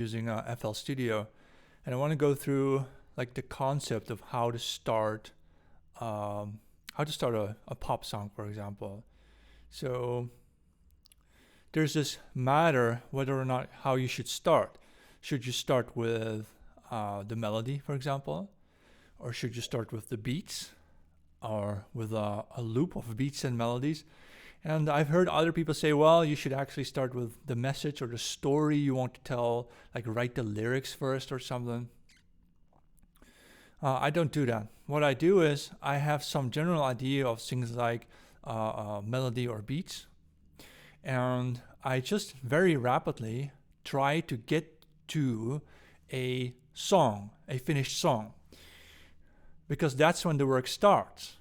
using FL Studio, and I want to go through like the concept of how to start a pop song, for example. So there's this matter whether or not how you should start. Should you start with the melody, for example, or should you start with the beats, or with a loop of beats and melodies? And I've heard other people say, well, you should actually start with the message or the story you want to tell, like write the lyrics first or something. I don't do that. What I do is I have some general idea of things like melody or beats, and I just very rapidly try to get to a song, a finished song, because that's when the work starts.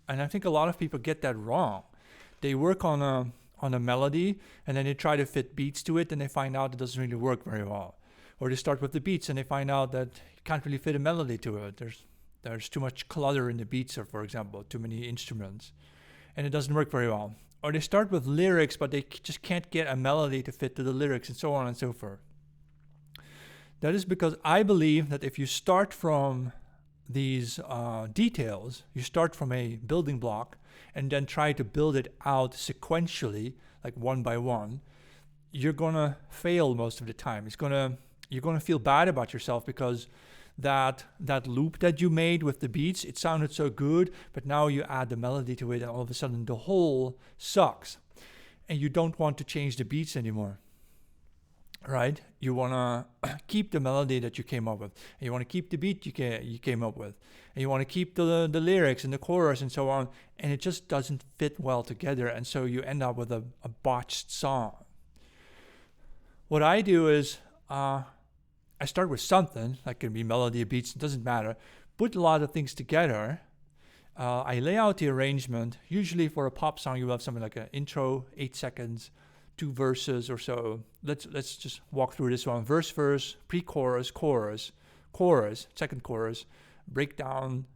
And I think a lot of people get that wrong. They work on a melody, and then they try to fit beats to it, and they find out it doesn't really work very well. Or they start with the beats, and they find out that you can't really fit a melody to it. There's too much clutter in the beats, or for example, too many instruments, and it doesn't work very well. Or they start with lyrics, but they just can't get a melody to fit to the lyrics, and so on and so forth. That is because I believe that if you start from these details, you start from a building block and then try to build it out sequentially, like one by one, you're gonna fail most of the time. You're gonna feel bad about yourself because that loop that you made with the beats, it sounded so good, but now you add the melody to it and all of a sudden the whole sucks. And you don't want to change the beats anymore. Right? You want to keep the melody that you came up with. And you want to keep the beat you came up with. And you want to keep the lyrics and the chorus and so on. And it just doesn't fit well together. And so you end up with a botched song. What I do is I start with something, like it can be melody, beats, it doesn't matter. Put a lot of things together. I lay out the arrangement. Usually for a pop song, you have something like an intro, 8 seconds, 2 verses or so. Let's just walk through this one. Verse, pre-chorus, chorus, second chorus, breakdown,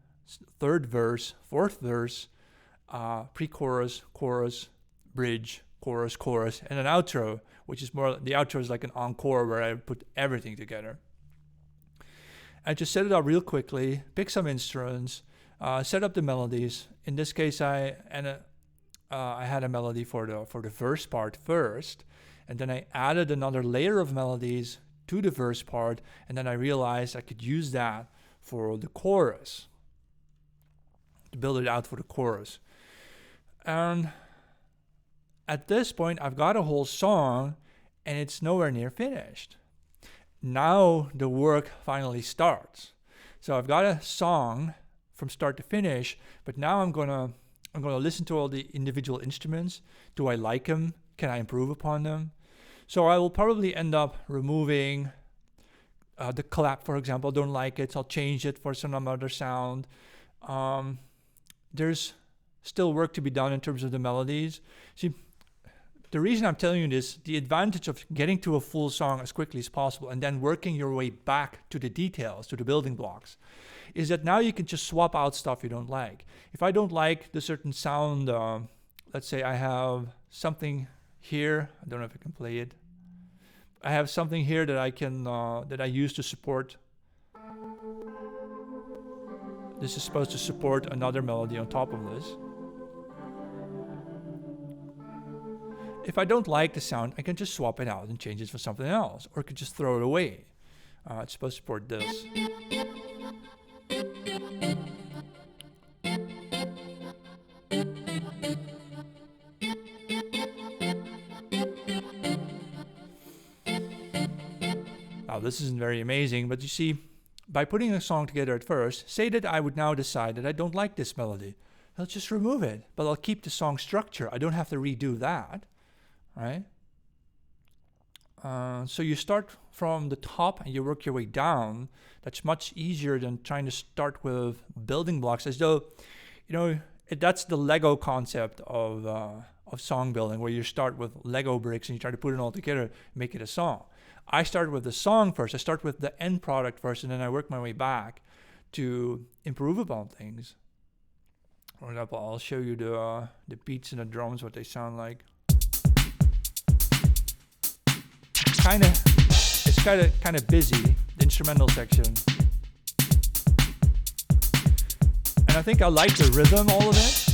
third verse, fourth verse, pre-chorus, chorus, bridge, chorus, and an outro, which is more, the outro is like an encore where I put everything together. I just set it up real quickly, pick some instruments, set up the melodies. In this case, I had a melody for the verse part first, and then I added another layer of melodies to the verse part, and then I realized I could use that for the chorus, to build it out for the chorus. And at this point, I've got a whole song, and it's nowhere near finished. Now the work finally starts. So I've got a song from start to finish, but now I'm gonna listen to all the individual instruments. Do I like them? Can I improve upon them? So I will probably end up removing the clap, for example. I don't like it, so I'll change it for some other sound. There's still work to be done in terms of the melodies. See, the reason I'm telling you this, the advantage of getting to a full song as quickly as possible and then working your way back to the details, to the building blocks, is that now you can just swap out stuff you don't like. If I don't like the certain sound, let's say I have something here. I don't know if I can play it. I have something here that I use to support. This is supposed to support another melody on top of this. If I don't like the sound, I can just swap it out and change it for something else, or I could just throw it away. It's supposed to support this. Now, this isn't very amazing, but you see, by putting a song together at first, say that I would now decide that I don't like this melody. I'll just remove it, but I'll keep the song structure. I don't have to redo that, right? So you start from the top and you work your way down. That's much easier than trying to start with building blocks, as though, that's the Lego concept of song building, where you start with Lego bricks and you try to put it all together, make it a song. I start with the song first. I start with the end product first, and then I work my way back to improve upon things. For example, I'll show you the beats and the drums, what they sound like. It's kind of busy, the instrumental section. And I think I like the rhythm, all of it.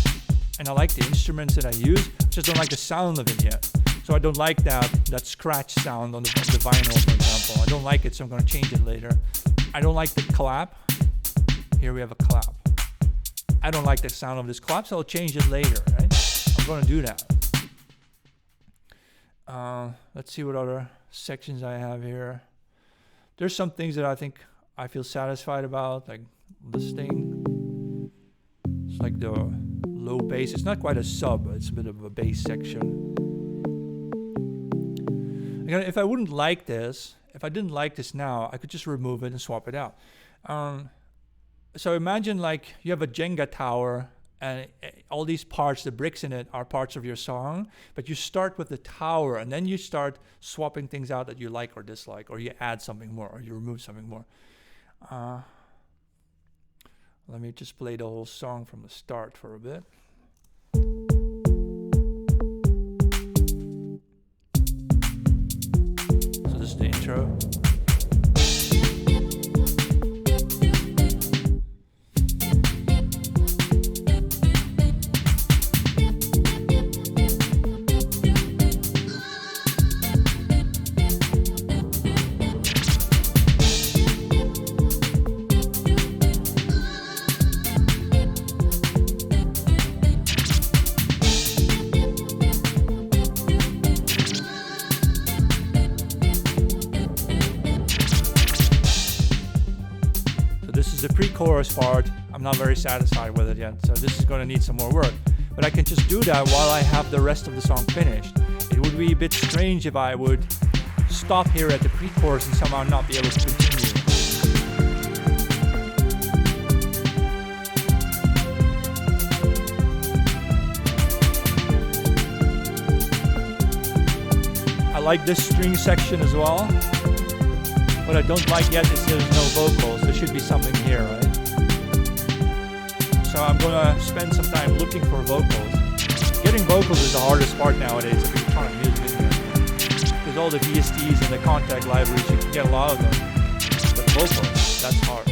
And I like the instruments that I use. Just don't like the sound of it yet. So I don't like that scratch sound on the vinyl, for example. I don't like it, so I'm going to change it later. I don't like the clap. Here we have a clap. I don't like the sound of this clap, so I'll change it later, right? I'm going to do that. Let's see what other sections I have here. There's some things that I think I feel satisfied about, like this thing. It's like the low bass. It's not quite a sub, but it's a bit of a bass section. Again, if I wouldn't like this, if I didn't like this now, I could just remove it and swap it out. So imagine like you have a Jenga tower and all these parts, the bricks in it, are parts of your song, but you start with the tower and then you start swapping things out that you like or dislike, or you add something more, or you remove something more. Let me just play the whole song from the start for a bit. So this is the intro. The pre-chorus part, I'm not very satisfied with it yet, so this is going to need some more work. But I can just do that while I have the rest of the song finished. It would be a bit strange if I would stop here at the pre-chorus and somehow not be able to continue. I like this string section as well. What I don't like yet is there's no vocals. There should be something here, right? So I'm gonna spend some time looking for vocals. Getting vocals is the hardest part nowadays of electronic music, isn't it? Because all the VSTs and the Kontakt libraries, you can get a lot of them. But vocals, that's hard.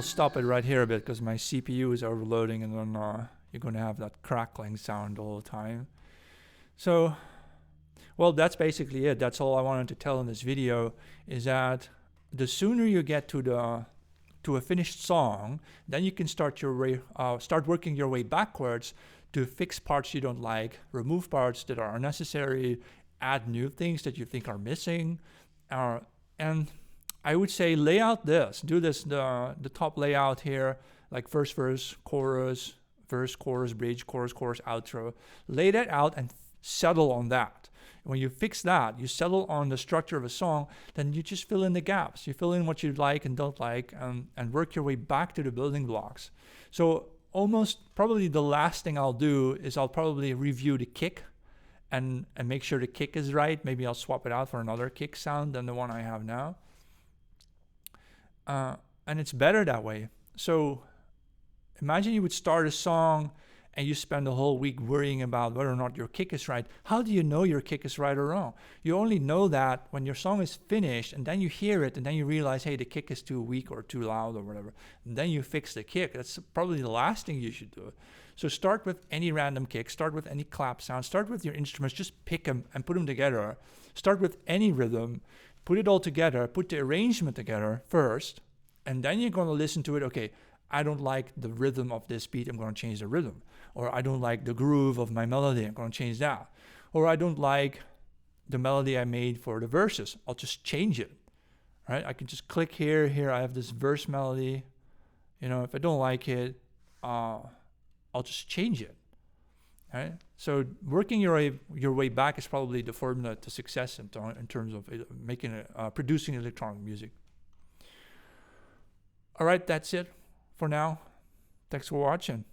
Stop it right here a bit because my CPU is overloading, and then you're going to have that crackling sound all the time. So, well, that's basically it. That's all I wanted to tell in this video, is that the sooner you get to a finished song, then you can start working your way backwards to fix parts you don't like, remove parts that are unnecessary, add new things that you think are missing, and I would say lay out this. Do this, the top layout here, like first verse, chorus, bridge, chorus, outro. Lay that out and settle on that. When you fix that, you settle on the structure of a song, then you just fill in the gaps. You fill in what you like and don't like, and work your way back to the building blocks. So almost probably the last thing I'll do is I'll probably review the kick and make sure the kick is right. Maybe I'll swap it out for another kick sound than the one I have now. And it's better that way. So imagine you would start a song and you spend the whole week worrying about whether or not your kick is right. How do you know your kick is right or wrong? You only know that when your song is finished and then you hear it and then you realize, hey, the kick is too weak or too loud or whatever. And then you fix the kick. That's probably the last thing you should do. So start with any random kick, start with any clap sound, start with your instruments, just pick them and put them together. Start with any rhythm, put it all together, put the arrangement together first, and then you're going to listen to it. Okay, I don't like the rhythm of this beat, I'm going to change the rhythm. Or I don't like the groove of my melody, I'm going to change that. Or I don't like the melody I made for the verses, I'll just change it. Right? I can just click here, I have this verse melody. You know, if I don't like it, I'll just change it. Right? So working your way back is probably the formula to success in terms of producing electronic music. All right, that's it for now. Thanks for watching.